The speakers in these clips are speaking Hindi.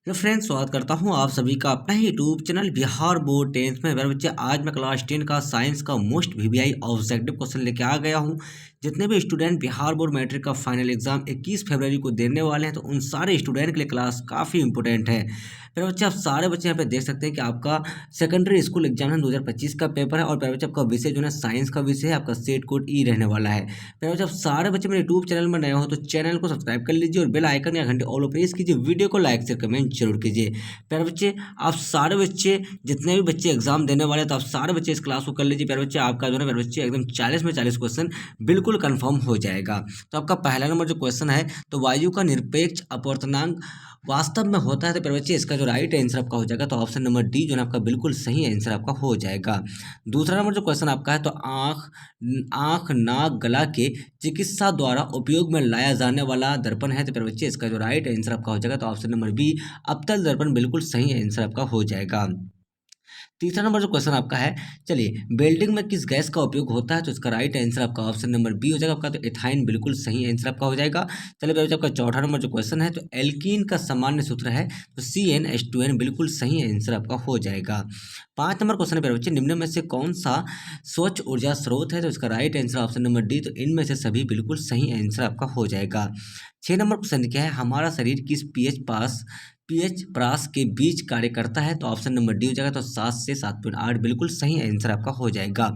तो फ्रेंड्स स्वागत करता हूं आप सभी का अपना ही YouTube channel Bihar board 10th में। मेरे बच्चे आज मैं क्लास 10 का साइंस का मोस्ट वीवीआई ऑब्जेक्टिव क्वेश्चन लेके आ गया हूं। जितने भी स्टूडेंट बिहार बोर्ड मैट्रिक का फाइनल एग्जाम 21 फरवरी को देने वाले हैं तो उन सारे स्टूडेंट के लिए क्लास काफ़ी इंपॉर्टेंट है। मेरे बच्चे आप सारे बच्चे यहाँ पे देख सकते हैं कि आपका सेकेंडरी स्कूल एग्जामिनेशन 2025 का पेपर है और मेरे बच्चे आपका विषय जो है साइंस का विषय है, आपका सेट कोड ई रहने वाला है। मेरे बच्चे आप सारे बच्चे मेरे यूट्यूब चैनल में नए हो तो चैनल को सब्सक्राइब कर लीजिए और बेल आइकन या घंटे ऑल प्रेस कीजिए, वीडियो को लाइक शेयर कमेंट जरूर कीजिए। प्यारे बच्चे आप सारे बच्चे जितने भी बच्चे एग्जाम देने वाले हैं तो आप सारे बच्चे इस क्लास को कर लीजिए। प्यारे बच्चे आपका जो है प्यारे बच्चे एकदम 40 में 40 क्वेश्चन बिल्कुल कंफर्म हो जाएगा। तो आपका पहला नंबर जो क्वेश्चन है, तो वायु का निरपेक्ष अपवर्तनांक वास्तव में होता है। तो प्यारे बच्चे इसका जो राइट आंसर आपका हो जाएगा तो ऑप्शन नंबर डी जो है आपका बिल्कुल सही आंसर आपका हो जाएगा। दूसरा नंबर जो क्वेश्चन आपका है, तो आँख आँख नाक गला के चिकित्सा द्वारा उपयोग में लाया जाने वाला दर्पण है। तो प्यारे बच्चे इसका जो राइट आंसर आपका हो जाएगा तो ऑप्शन नंबर बी अवतल दर्पण बिल्कुल सही आंसर आपका हो जाएगा। तीसरा नंबर जो क्वेश्चन आपका है, चलिए बिल्डिंग में किस गैस का उपयोग होता है। तो इसका राइट आंसर आपका ऑप्शन नंबर बी हो जाएगा आपका, तो एथाइन बिल्कुल सही आंसर आपका हो जाएगा। चलिए बच्चों आपका चौथा नंबर जो क्वेश्चन है, तो एल्कीन का सामान्य सूत्र है तो CnH2n बिल्कुल सही आंसर आपका हो जाएगा। 5 नंबर क्वेश्चन है बच्चे, निम्न में से कौन सा स्वच्छ ऊर्जा स्रोत है। तो इसका right answer option number D, तो इनमें से सभी बिल्कुल सही आंसर आपका हो जाएगा। 6 नंबर क्वेश्चन क्या है, हमारा शरीर किस पीएच प्रास के बीच कार्य करता है। तो ऑप्शन नंबर डी हो जाएगा, तो 7 से 7.8 बिल्कुल सही आंसर आपका हो जाएगा।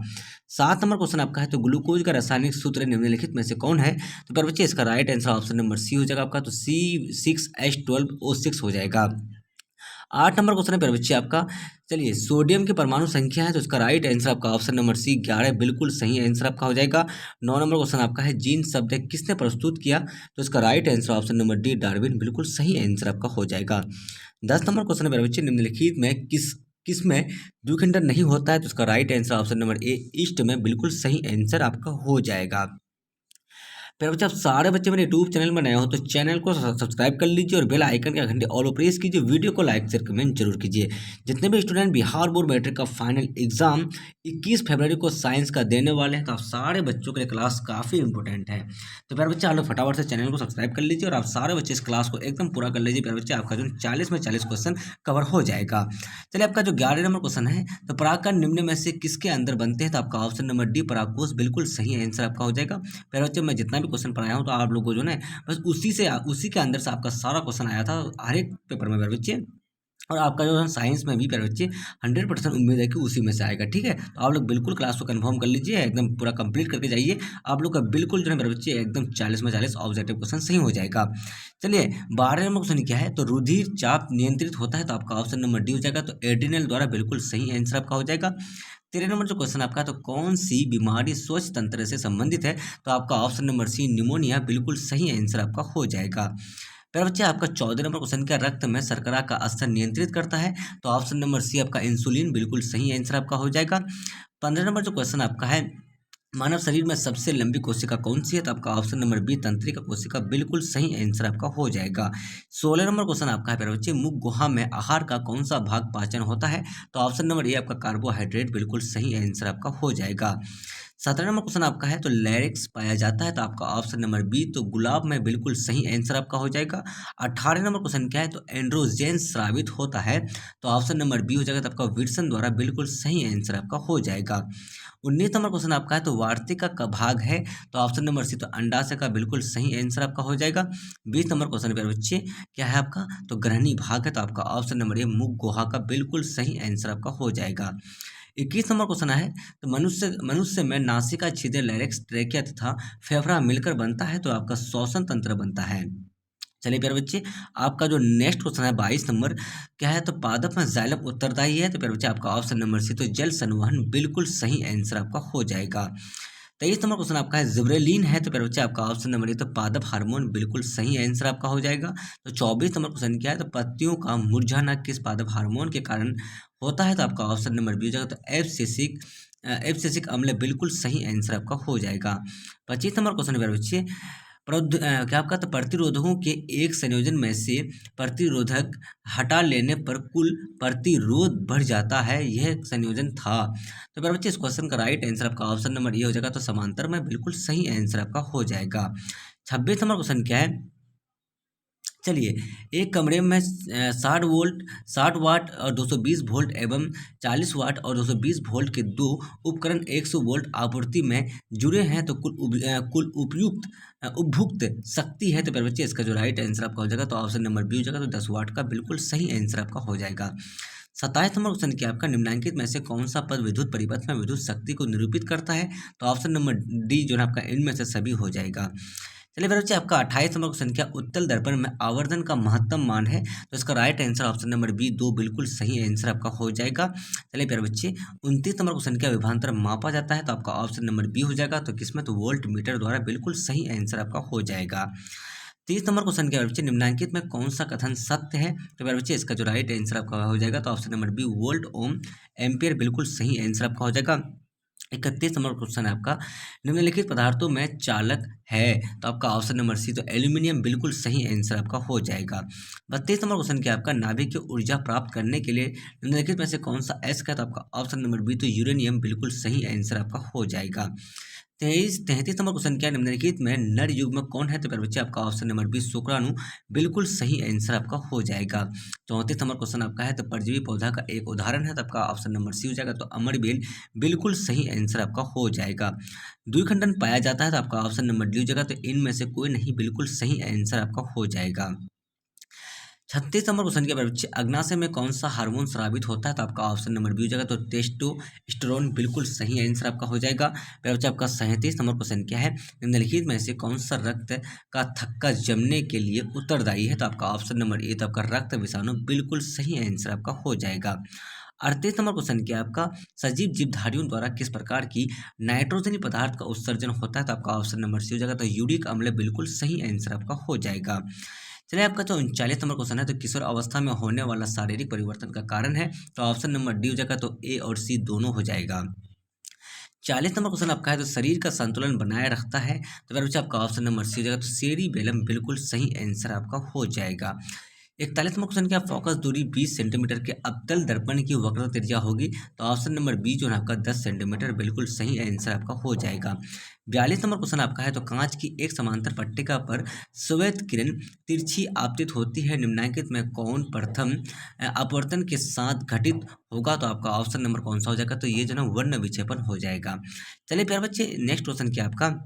7 नंबर क्वेश्चन आपका है, तो ग्लूकोज का रासायनिक सूत्र निम्नलिखित में से कौन है। तो पर बच्चे इसका right answer option number C हो जाएगा आपका, तो C6H12O6 हो जाएगा। 8 नंबर क्वेश्चन है प्यारे बच्चे आपका, चलिए सोडियम की परमाणु संख्या है तो इसका राइट आंसर आपका ऑप्शन नंबर सी 11 बिल्कुल सही आंसर आपका हो जाएगा। 9 नंबर क्वेश्चन आपका है, जीन शब्द है किसने प्रस्तुत किया। तो इसका right answer option number D Darwin बिल्कुल सही आंसर आपका हो जाएगा। 10 नंबर क्वेश्चन है प्यारे बच्चे, निम्नलिखित में किसमें द्विखंडन नहीं होता है। तो इसका right answer option number A east में बिल्कुल सही आंसर आपका हो जाएगा। फिर बच्चे आप सारे बच्चे मेरे यूट्यूब चैनल में नए हो तो चैनल को सब्सक्राइब कर लीजिए और बेल आइकन के घंटे ऑल प्रेस कीजिए, वीडियो को लाइक शेयर कमेंट जरूर कीजिए। जितने भी स्टूडेंट बिहार बोर्ड मैट्रिक का फाइनल एग्जाम 21 फरवरी को साइंस का देने वाले हैं तो आप सारे बच्चों के लिए क्लास काफ़ी इंपॉर्टेंट है। तो प्यारे बच्चे आप लोग फटाफट से चैनल को सब्सक्राइब कर लीजिए और आप सारे बच्चे इस क्लास को एकदम पूरा कर लीजिए। प्यारे बच्चे आपका जो 40 में 40 क्वेश्चन कवर हो जाएगा। चलिए आपका जो 11 नंबर क्वेश्चन है, तो परागकण निम्न में से किसके अंदर बनते हैं। तो आपका ऑप्शन नंबर डी परागकोश बिल्कुल सही आंसर आपका हो जाएगा। प्यारे बच्चे मैं जितना भी क्वेश्चन पढ़ाया हूँ तो आप लोगों को जो है बस उसी के अंदर से आपका सारा क्वेश्चन आया था हर एक पेपर में प्यारे बच्चे। और आपका जो है साइंस में भी प्यारे बच्चे 100% उम्मीद है कि उसी में से आएगा। ठीक है, तो आप लोग बिल्कुल क्लास को कंफर्म कर लीजिए, एकदम पूरा कंप्लीट करके जाइए। आप लोग का बिल्कुल जो है मेरे बच्चे एकदम 40 में 40 ऑब्जेक्टिव क्वेश्चन सही हो जाएगा। चलिए 12 नंबर क्वेश्चन क्या है, तो रुधिर चाप नियंत्रित होता है। तो आपका ऑप्शन नंबर डी हो जाएगा, तो एड्रिनल द्वारा बिल्कुल सही आंसर आपका हो जाएगा। 13 नंबर जो क्वेश्चन आपका है, तो कौन सी बीमारी स्वच्छ तंत्र से संबंधित है। तो आपका ऑप्शन नंबर सी निमोनिया बिल्कुल सही आंसर आपका हो जाएगा। प्यारे बच्चे आपका 14 नंबर क्वेश्चन क्या, रक्त में शर्करा का स्तर नियंत्रित करता है। तो ऑप्शन नंबर सी आपका इंसुलिन बिल्कुल सही आंसर आपका हो जाएगा। 15 नंबर जो क्वेश्चन आपका है, मानव शरीर में सबसे लंबी कोशिका कौन सी है। तो आपका ऑप्शन नंबर बी तंत्रिका कोशिका बिल्कुल सही आंसर आपका हो जाएगा। 16 नंबर क्वेश्चन आपका है प्यारे बच्चे, मुख गुहा में आहार का कौन सा भाग पाचन होता है। तो ऑप्शन नंबर ए आपका कार्बोहाइड्रेट बिल्कुल सही आंसर आपका हो जाएगा। 17 नंबर क्वेश्चन आपका है, तो लैरिक्स पाया जाता है। तो आपका ऑप्शन नंबर बी, तो गुलाब में बिल्कुल सही आंसर आपका हो जाएगा। 18 नंबर क्वेश्चन क्या है, तो एंड्रोजन स्रावित होता है। तो ऑप्शन नंबर बी हो जाएगा, तो आपका विल्सन द्वारा बिल्कुल सही आंसर आपका हो जाएगा। 19 नंबर क्वेश्चन आपका है, तो वार्तिका का भाग है। तो ऑप्शन नंबर सी, तो अंडाशय का बिल्कुल सही आंसर आपका हो जाएगा। 20 नंबर क्वेश्चन प्यारे बच्चे क्या है आपका, तो ग्रहणी भाग है। तो आपका ऑप्शन नंबर ए मुख गुहा का बिल्कुल सही आंसर आपका हो जाएगा। 21 नंबर क्वेश्चन है, तो मनुष्य में नासिका छिद्र लैरिक्स ट्रेकिया तथा फेफड़ा मिलकर बनता है। तो आपका श्वसन तंत्र बनता है। चलिए प्यारे बच्चे आपका जो नेक्स्ट क्वेश्चन है 22 नंबर क्या है, तो पादप में जाइलम उत्तरदायी है। तो प्यारे बच्चे आपका ऑप्शन नंबर सी, तो जल संवहन बिल्कुल सही आंसर आपका हो जाएगा। 23 नंबर क्वेश्चन आपका है, जिब्रेलिन है। तो प्यारे बच्चे आपका ऑप्शन नंबर ए, तो पादप हार्मोन बिल्कुल सही आंसर आपका हो जाएगा। तो 24 नंबर क्वेश्चन क्या है, तो पत्तियों का मुरझाना किस पादप हार्मोन के कारण होता है। तो आपका ऑप्शन नंबर बी हो जाएगा, तो एब्सिसिक अम्ल बिल्कुल सही आंसर आपका हो जाएगा। 25 नंबर क्वेश्चन है प्यारे बच्चे, क्या आपका, तो प्रतिरोधकों के एक संयोजन में से प्रतिरोधक हटा लेने पर कुल प्रतिरोध बढ़ जाता है, यह संयोजन था। तो प्यारे बच्चे इस क्वेश्चन का राइट आंसर आपका ऑप्शन नंबर ये हो जाएगा, तो समांतर में बिल्कुल सही आंसर आपका हो जाएगा। 26 नंबर क्वेश्चन क्या है, चलिए, एक कमरे में 60 वाट और 220 वोल्ट एवं 40 वाट और 220 वोल्ट के दो उपकरण 100 वोल्ट आपूर्ति में जुड़े हैं, तो कुल उपभुक्त शक्ति है। तो प्यारे बच्चे इसका जो राइट आंसर आपका हो जाएगा, तो ऑप्शन नंबर बी हो जाएगा। तो 10 वाट का बिल्कुल सही आंसर आपका हो जाएगा। 27 नंबर क्वेश्चन क्या आपका, निम्नलिखित में से कौन सा पद विद्युत परिपथ में विद्युत शक्ति को निरूपित करता है? तो ऑप्शन नंबर डी जो है आपका इनमें से सभी हो जाएगा। चलिए मेरे बच्चे आपका 28 नंबर क्वेश्चन क्या, उत्तल दर्पण में आवर्धन का महत्तम मान है? तो इसका right answer option number B 2 बिल्कुल सही आंसर आपका हो जाएगा। चलिए प्यारे बच्चे 29 नंबर क्वेश्चन क्या, विभवांतर मापा जाता है? तो आपका ऑप्शन नंबर बी हो जाएगा। तो किसमें, तो वोल्ट मीटर द्वारा बिल्कुल सही आंसर आपका हो जाएगा। 30 नंबर क्वेश्चन क्या है बच्चे, निम्नलिखित में कौन सा कथन सत्य है? तो प्यारे बच्चे इसका जो राइट आंसर आपका हो जाएगा, तो option number B volt ohm ampere बिल्कुल सही आंसर आपका हो जाएगा। 31 नंबर क्वेश्चन है आपका, निम्नलिखित पदार्थों में चालक है? तो आपका ऑप्शन नंबर सी, तो एल्यूमिनियम बिल्कुल सही आंसर आपका हो जाएगा। 32 नंबर क्वेश्चन क्या आपका, नाभिक की ऊर्जा प्राप्त करने के लिए निम्नलिखित में से कौन सा एस का? तो आपका ऑप्शन नंबर बी, तो यूरेनियम बिल्कुल सही आंसर आपका हो जाएगा। 33 नंबर क्वेश्चन क्या, निम्नलिखित में नर युग्म कौन है? तो प्यारे बच्चे आपका ऑप्शन नंबर बी शुक्राणु बिल्कुल सही आंसर आपका हो जाएगा। 34 नंबर क्वेश्चन आपका है, तो परजीवी पौधा का एक उदाहरण है? तो आपका ऑप्शन नंबर सी हो जाएगा। तो अमरबेल बिल्कुल सही आंसर आपका हो जाएगा। द्विखंडन पाया जाता है? तो आपका ऑप्शन नंबर डी हो जाएगा। तो इनमें से कोई नहीं बिल्कुल सही आंसर आपका हो जाएगा। 36 नंबर क्वेश्चन क्या बच्चे, अग्नाशय में कौन सा हार्मोन स्रावित होता है? तो आपका ऑप्शन नंबर बी हो जाएगा। तो टेस्टोस्टेरोन बिल्कुल सही आंसर आपका हो जाएगा। फिर बच्चे आपका 37 नंबर क्वेश्चन क्या है, निम्नलिखित में से कौन सा रक्त का थक्का जमने के लिए उत्तरदायी है? तो आपका ऑप्शन नंबर ए, तो आपका रक्त विषाणु बिल्कुल सही आंसर आपका हो जाएगा। 38 नंबर क्वेश्चन क्या है आपका, सजीव जीवधारियों द्वारा किस प्रकार की नाइट्रोजनी पदार्थ का उत्सर्जन होता है? तो आपका ऑप्शन नंबर सी हो जाएगा। तो यूरिक अम्ल बिल्कुल सही आंसर आपका हो जाएगा। चलिए आपका जो 39 नंबर क्वेश्चन है, तो किशोर अवस्था में होने वाला शारीरिक परिवर्तन का कारण है? तो ऑप्शन नंबर डी हो जाएगा। तो ए और सी दोनों हो जाएगा। 40 नंबर क्वेश्चन आपका है, तो शरीर का संतुलन बनाए रखता है? तो अगर बच्चे आपका ऑप्शन नंबर सी हो जाएगा। तो सेरिबेलम बिल्कुल सही आंसर आपका हो जाएगा। 41 नंबर क्वेश्चन क्या, फोकस दूरी 20 सेंटीमीटर के अवतल दर्पण की वक्र त्रिज्या होगी? तो ऑप्शन नंबर बी जो है आपका 10 सेंटीमीटर बिल्कुल सही आंसर आपका हो जाएगा। 42 नंबर क्वेश्चन आपका है, तो कांच की एक समांतर पट्टिका पर श्वेत किरण तिरछी आपतित होती है, निम्नलिखित में कौन प्रथम अपवर्तन के साथ घटित होगा? तो आपका ऑप्शन नंबर कौन सा हो जाएगा? तो ये जो है वर्ण विक्षेपण हो जाएगा। चलिए प्यारे बच्चे नेक्स्ट क्वेश्चन क्या आपका,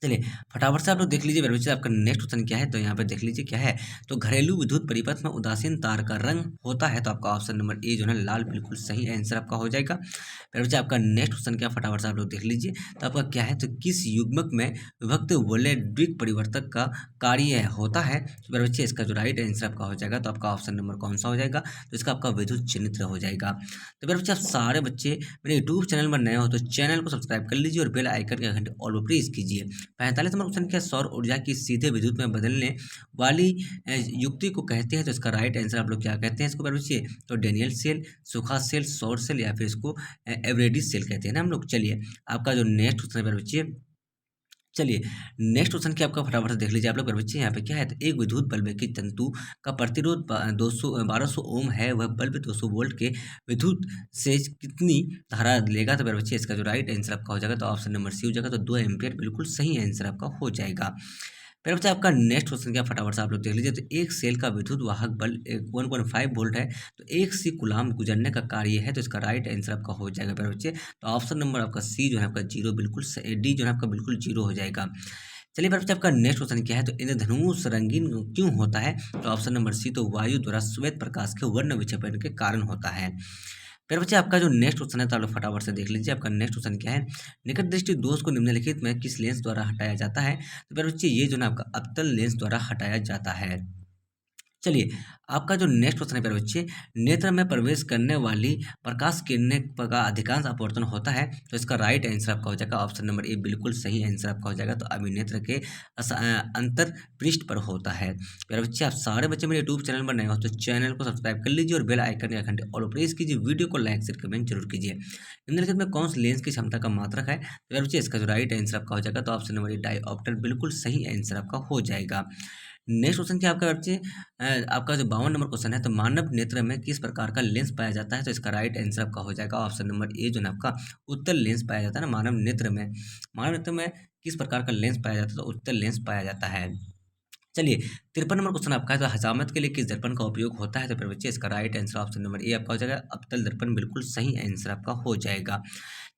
चलिए फटाफट से आप लोग देख लीजिए मेरे बच्चे, आपका नेक्स्ट क्वेश्चन क्या है? तो यहाँ पे देख लीजिए क्या है, तो घरेलू विद्युत परिपथ में उदासीन तार का रंग होता है? तो आपका ऑप्शन नंबर ए जो है लाल बिल्कुल सही आंसर आपका हो जाएगा। मेरे बच्चे आपका नेक्स्ट क्वेश्चन क्या, फटाफट से आप लोग देख लीजिए। तो आपका क्या है, तो किस युग्मक में विभक्त वोल्टेज परिवर्तक का कार्य होता है? तो मेरे बच्चे इसका जो राइट आंसर आपका हो जाएगा, तो आपका ऑप्शन नंबर कौन सा हो जाएगा? तो इसका आपका विद्युत चिन्हित हो जाएगा। तो मेरे बच्चे आप सारे बच्चे मेरे यूट्यूब चैनल में नए हो तो चैनल को सब्सक्राइब कर लीजिए और बेल आइकन के घंटे ऑल पर प्रेस कीजिए। 45 नंबर क्वेश्चन क्या, सौर ऊर्जा की सीधे विद्युत में बदलने वाली युक्ति को कहते हैं? तो इसका राइट आंसर आप लोग क्या कहते हैं इसको बच्चे? तो डेनियल सेल, सुखा सेल, सौर सेल, या फिर इसको एवरेडिस सेल कहते हैं ना हम लोग। चलिए आपका जो नेक्स्ट क्वेश्चन है बच्चे, चलिए नेक्स्ट क्वेश्चन क्या आपका फटाफट से देख लीजिए आप लोग बच्चे। यहाँ पे क्या है, तो एक विद्युत बल्ब की तंतु का प्रतिरोध 1200 ओम है, वह बल्ब 200 वोल्ट के विद्युत से कितनी धारा लेगा? तो बच्चे इसका जो राइट आंसर आपका हो जाएगा, तो ऑप्शन नंबर सी हो जाएगा। तो 2 एम्पियर बिल्कुल सही आंसर आपका हो जाएगा। फिर बच्चे आपका नेक्स्ट क्वेश्चन क्या, फटाफट से आप लोग देख लीजिए। तो एक सेल का विद्युत वाहक बल 1.5 वोल्ट है, तो 1 सी कूलाम गुजरने का कार्य है? तो इसका राइट आंसर आपका हो जाएगा मेरे बच्चे। तो ऑप्शन नंबर आपका सी जो है आपका जीरो बिल्कुल डी जो है आपका बिल्कुल जीरो हो जाएगा। चलिए मेरे बच्चे आपका नेक्स्ट क्वेश्चन क्या है, तो इंद्रधनुष रंगीन क्यों होता है? तो ऑप्शन नंबर सी, तो वायु द्वारा श्वेत प्रकाश के वर्ण विक्षेपण के कारण होता है। फिर बच्चे आपका जो नेक्स्ट क्वेश्चन है, तो आप लोग फटाफट से देख लीजिए। आपका नेक्स्ट क्वेश्चन क्या है, निकट दृष्टि दोष को निम्नलिखित में किस लेंस द्वारा हटाया जाता है? तो फिर बच्चे ये जो ना आपका अवतल लेंस द्वारा हटाया जाता है। चलिए आपका जो नेक्स्ट क्वेश्चन है प्यारे बच्चे, नेत्र में प्रवेश करने वाली प्रकाश किरणें का अधिकांश अपवर्तन होता है? तो इसका राइट आंसर आपका हो जाएगा ऑप्शन नंबर ए बिल्कुल सही आंसर आपका हो जाएगा। तो अभिनेत्र के अंतर पृष्ठ पर होता है। प्यारे बच्चे आप सारे बच्चे मेरे यूट्यूब चैनल पर नए हो तो चैनल को सब्सक्राइब कर लीजिए और बेल आइकन के घंटे ऑल प्रेस कीजिए। वीडियो को लाइक शेयर कमेंट जरूर कीजिए। निम्नलिखित में कौन सी लेंस की क्षमता का मात्रक है? तो प्यारे बच्चे इसका जो राइट आंसर आपका हो जाएगा, तो ऑप्शन नंबर ए डायऑप्टर बिल्कुल सही आंसर आपका हो जाएगा। नेक्स्ट क्वेश्चन क्या आपका बच्चे, आपका जो 52 नंबर क्वेश्चन है, तो मानव नेत्र में किस प्रकार का लेंस पाया जाता है? तो इसका राइट आंसर आपका हो जाएगा ऑप्शन नंबर ए जो है आपका उत्तल लेंस पाया जाता है ना मानव नेत्र में किस प्रकार का लेंस पाया जाता है? तो उत्तल लेंस पाया जाता है। चलिए 53 नंबर क्वेश्चन आपका है, तो हजामत के लिए किस दर्पण का उपयोग होता है? तो फिर बच्चे इसका right answer option number A आपका हो जाएगा अवतल दर्पण, बिल्कुल सही आंसर आपका हो जाएगा।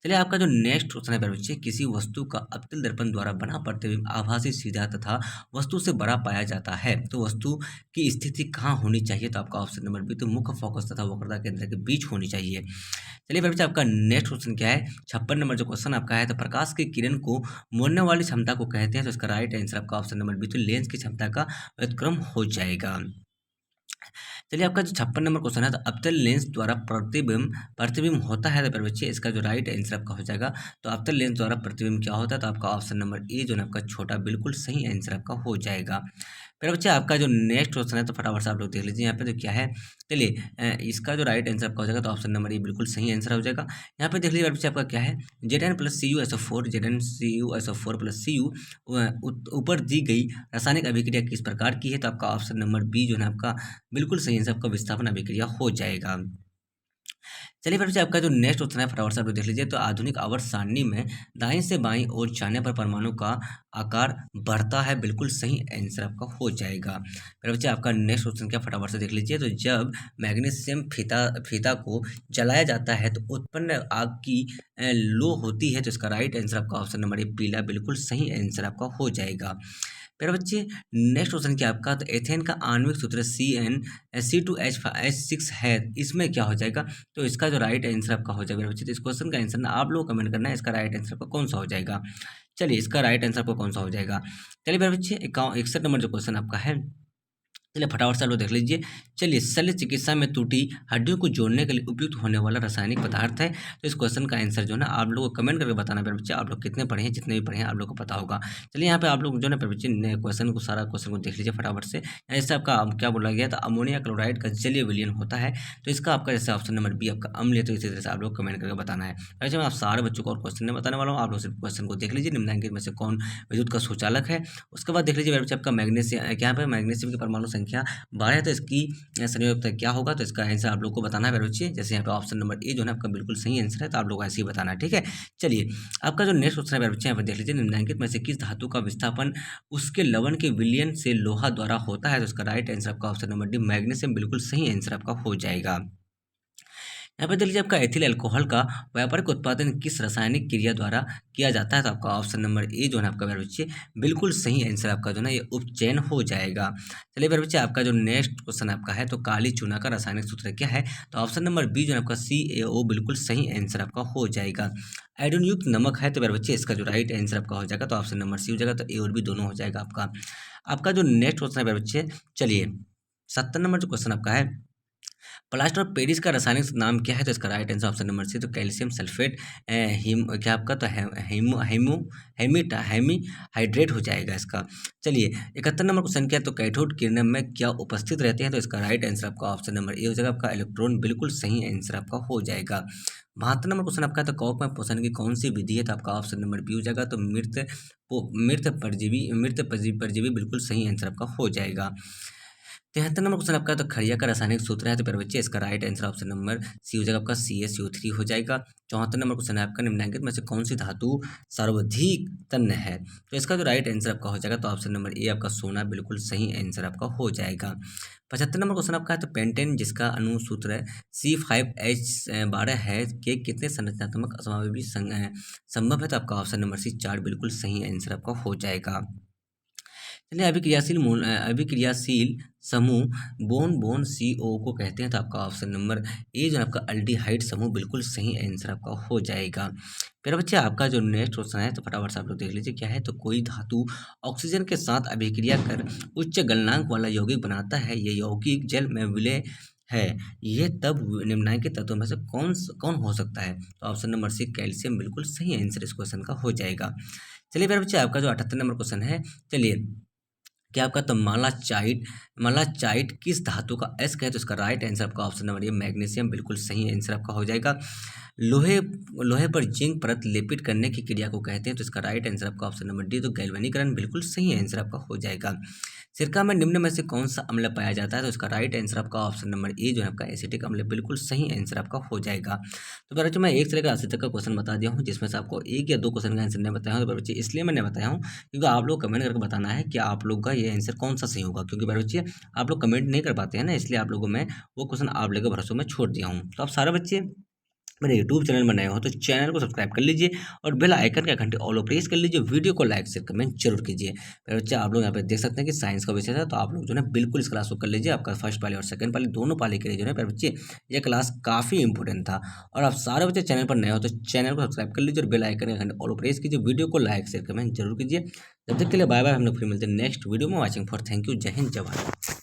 चलिए आपका जो नेक्स्ट क्वेश्चन है मेरे बच्चे, किसी वस्तु का अवतल दर्पण द्वारा बना प्रतिबिंब आभासी, सीधा तथा वस्तु से बड़ा पाया जाता है, तो वस्तु की स्थिति कहाँ होनी चाहिए? तो आपका ऑप्शन नंबर बी, तो मुख्य फोकस तथा वक्रता केंद्र के बीच होनी चाहिए। चलिए मेरे बच्चे आपका नेक्स्ट क्वेश्चन क्या है? 56 नंबर जो क्वेश्चन आपका है, तो प्रकाश की किरण को मोड़ने वाली क्षमता को कहते हैं, तो इसका राइट आंसर आपका ऑप्शन नंबर बी, तो लेंस की क्षमता का व्युत्क्रम हो जाएगा। चलिए आपका जो 56 नंबर क्वेश्चन है, तो अवतल लेंस द्वारा प्रतिबिंब प्रतिबिंब होता है, तो फिर बच्चे इसका जो राइट आंसर आपका हो जाएगा, तो अवतल लेंस द्वारा प्रतिबिंब क्या होता है? तो आपका ऑप्शन नंबर ए जो है आपका छोटा, बिल्कुल सही आंसर आपका हो जाएगा। फिर बच्चे आपका जो नेक्स्ट क्वेश्चन है, तो फटाफट से आप लोग देख लीजिए यहाँ पे तो क्या है। चलिए इसका जो राइट आंसर आपका हो जाएगा, तो ऑप्शन नंबर ए बिल्कुल सही आंसर हो जाएगा। यहाँ पे देख लीजिए बच्चे आपका क्या है, Zn plus C U S O four, Zn C U S O four plus C U ऊपर दी गई रासायनिक अभिक्रिया किस प्रकार की है? तो आपका ऑप्शन नंबर बी जो है आपका बिल्कुल सही आंसर आपका विस्थापन अभिक्रिया हो जाएगा। चलिए फिर से आपका जो नेक्स्ट क्वेश्चन है फटाफट से आप लोग देख लीजिए, तो आधुनिक आवर्त सारणी में दाईं से बाईं ओर जाने पर परमाणु का आकार बढ़ता है, बिल्कुल सही आंसर आपका हो जाएगा। फिर बच्चे आपका नेक्स्ट क्वेश्चन क्या, फटाफट से देख लीजिए, तो जब मैग्नीशियम फीता फीता को जलाया जाता है तो उत्पन्न आग की लो होती है, तो इसका राइट आंसर आपका ऑप्शन नंबर ए पीला, बिल्कुल सही आंसर आपका हो जाएगा। फिर बच्चे नेक्स्ट क्वेश्चन क्या आपका, तो एथेन का आणविक सूत्र C2H6 है, इसमें क्या हो जाएगा? तो इसका जो राइट आंसर आपका हो जाएगा बच्चे, तो इस क्वेश्चन का आंसर ना आप लोग कमेंट करना है, इसका राइट आंसर आपका कौन सा हो जाएगा। चलिए इसका राइट आंसर आपका कौन सा हो जाएगा। चलिए मेरे बच्चे 61 नंबर जो क्वेश्चन आपका है, चलिए फटाफट से आप लोग देख लीजिए। चलिए शल्य चिकित्सा में टूटी हड्डियों को जोड़ने के लिए उपयुक्त होने वाला रासायनिक पदार्थ है, तो इस क्वेश्चन का आंसर जो है ना आप लोग को कमेंट करके बताना मेरे बच्चे, आप लोग कितने पढ़े हैं, जितने भी पढ़े हैं आप लोग को पता होगा। चलिए यहाँ पे आप लोग जो है ना मेरे बच्चे क्वेश्चन को सारा क्वेश्चन को देख लीजिए फटाफट से। जैसे आपका क्या बोला गया था, अमोनिया क्लोराइड का जलीय विलयन होता है, तो इसका आपका जैसे ऑप्शन नंबर बी आपका अम्ल है, तो इसी तरह से आप लोग कमेंट करके बताना है। वैसे मैं आप सारे बच्चों को और क्वेश्चन नहीं बताने वाला हूँ, आप लोग सिर्फ क्वेश्चन को देख लीजिए। निम्नलिखित में से कौन विद्युत का सुचालक है? उसके बाद देख लीजिए मेरे बच्चे आपका मैग्नीशियम, यहाँ पे मैग्नीशियम की परमाणु संख्या 12 है, तो इसकी संयोजकता क्या होगा? तो इसका आंसर आप लोग को बताना है मेरे बच्चे। जैसे यहाँ पे ऑप्शन नंबर ए जो है आपका बिल्कुल सही आंसर है, तो आप लोग ऐसे ही बताना है, ठीक है। चलिए आपका जो नेक्स्ट क्वेश्चन है मेरे बच्चे, यहाँ पे देख लीजिए, निम्नलिखित में से किस धातु का विस्थापन उसके लवण के विलयन से लोहा द्वारा होता है? तो इसका राइट आंसर आपका ऑप्शन नंबर डी मैग्नीशियम, बिल्कुल सही आंसर आपका हो जाएगा। यहाँ पे देख लीजिए आपका एथिल अल्कोहल का व्यापारिक उत्पादन किस रासायनिक क्रिया द्वारा किया जाता है? तो आपका ऑप्शन नंबर ए जो है आपका मेरे बच्चे बिल्कुल सही आंसर आपका जो है ना ये उपचयन हो जाएगा। चलिए मेरे बच्चे आपका जो नेक्स्ट क्वेश्चन आपका है, तो काली चूना का रासायनिक सूत्र क्या है? तो ऑप्शन नंबर बी जो है आपका CaO, बिल्कुल सही आंसर आपका हो जाएगा। आयोडीन युक्त नमक है, तो मेरे बच्चे इसका जो राइट आंसर आपका हो जाएगा, तो ऑप्शन नंबर सी हो जाएगा, तो ए और बी दोनों हो जाएगा आपका। आपका जो नेक्स्ट क्वेश्चन है मेरे बच्चे, चलिए 70 नंबर जो क्वेश्चन आपका है, प्लास्टर ऑफ पेरिस का रासायनिक नाम क्या है? तो इसका right answer option number C, तो कैल्शियम सल्फेट हिम क्या आपका, तो हेमो हेमो हेमिटा हेमी हाइड्रेट हो जाएगा इसका। चलिए 71 नंबर क्वेश्चन क्या है, तो कैथोड किरण में क्या उपस्थित रहते हैं? तो इसका राइट आंसर आपका ऑप्शन नंबर ए हो जाएगा, आपका इलेक्ट्रॉन, बिल्कुल सही आंसर आपका हो जाएगा। 72 नंबर क्वेश्चन आपका है, तो कवक में पोषण की कौन सी विधि है? तो आपका ऑप्शन नंबर बी हो जाएगा, तो मृत परजीवी, बिल्कुल सही आंसर आपका हो जाएगा। 73 नंबर क्वेश्चन आपका, तो खड़िया का रासायनिक सूत्र है, तो फिर बच्चे इसका right answer option number C हो जाएगा, आपका CaCO3 हो जाएगा। 74 नंबर क्वेश्चन है आपका, निम्नलिखित में से कौन सी धातु सर्वाधिक तन्य है? तो इसका जो राइट आंसर आपका हो जाएगा, तो ऑप्शन नंबर ए आपका सोना, बिल्कुल सही आंसर आपका हो जाएगा। 75 नंबर क्वेश्चन आपका है, तो पेंटेन जिसका अनुसूत्र C5H12 है के कितने संरचनात्मक समावेशी संभव है? तो आपका ऑप्शन नंबर सी 4, बिल्कुल सही आंसर आपका हो जाएगा। चलिए अभिक्रियाशील समूह बोन बोन CO को कहते हैं, तो आपका ऑप्शन नंबर ए जो है आपका अल्डिहाइड समूह, बिल्कुल सही आंसर आपका हो जाएगा। फिर बच्चे आपका जो नेक्स्ट क्वेश्चन है, तो फटाफट से आप लोग देख लीजिए क्या है, तो कोई धातु ऑक्सीजन के साथ अभिक्रिया कर उच्च गलनांक वाला यौगिक बनाता है, ये यौगिक जल में विलय है, ये तब निम्नलिखित तत्वों में से कौन हो सकता है? तो ऑप्शन नंबर सी कैल्शियम, बिल्कुल सही आंसर इस क्वेश्चन का हो जाएगा। चलिए फिर बच्चे आपका जो 78 नंबर क्वेश्चन है, चलिए क्या आपका, तो मालाचाइट किस धातु का एस है? तो इसका राइट आंसर आपका ऑप्शन नंबर ये मैग्नीशियम, बिल्कुल सही आंसर आपका हो जाएगा। लोहे लोहे पर जिंक परत लेपित करने की क्रिया को कहते हैं। तो इसका राइट आंसर आपका ऑप्शन नंबर डी, तो गैल्वेनीकरण बिल्कुल सही आंसर आपका हो जाएगा। सिरका में निम्न में से कौन सा अम्ल पाया जाता है? तो इसका राइट आंसर आपका ऑप्शन नंबर ए जो है आपका एसिटिक अम्ल बिल्कुल सही आंसर आपका हो जाएगा। तो बच्चों मैं 1 से लेकर 80 तक का क्वेश्चन बता दिया हूँ, जिसमें से आपको 1 या 2 क्वेश्चन का आंसर नहीं बताया हूँ। तो बच्चे इसलिए मैंने बताया हूँ क्योंकि आप लोग कमेंट करके बताना है कि आप लोग का ये आंसर कौन सा सही होगा, क्योंकि बच्चे आप लोग कमेंट नहीं कर पाते हैं ना, इसलिए आप लोगों में वो क्वेश्चन आप लोगों के भरोसे में छोड़ दिया हूँ। तो आप सारे बच्चे मेरे यूट्यूब चैनल में नए हो तो चैनल को सब्सक्राइब कर लीजिए और बेल आइकन का घंटे ऑल प्रेस कर लीजिए। वीडियो को लाइक शेयर कमेंट जरूर कीजिए। मेरे बच्चे आप लोग यहाँ पे देख सकते हैं कि साइंस का विषय था, तो आप लोग जो है बिल्कुल इस क्लास को कर लीजिए। आपका फर्स्ट पाली और सेकंड पाली दोनों पाली के लिए जो है मेरे बच्चे ये क्लास काफ़ी इंपॉर्टेंट था। और आप सारे बच्चे चैनल पर नए हो तो चैनल को सब्सक्राइब कर लीजिए और बेल आइकन का घंटे ऑल प्रेस कीजिए। वीडियो को लाइक शेयर कमेंट जरूर कीजिए। जब तक के लिए बाय बाय, हम लोग फिर मिलते हैं नेक्स्ट वीडियो में। Watching for thank you. जय हिंद जय भारत।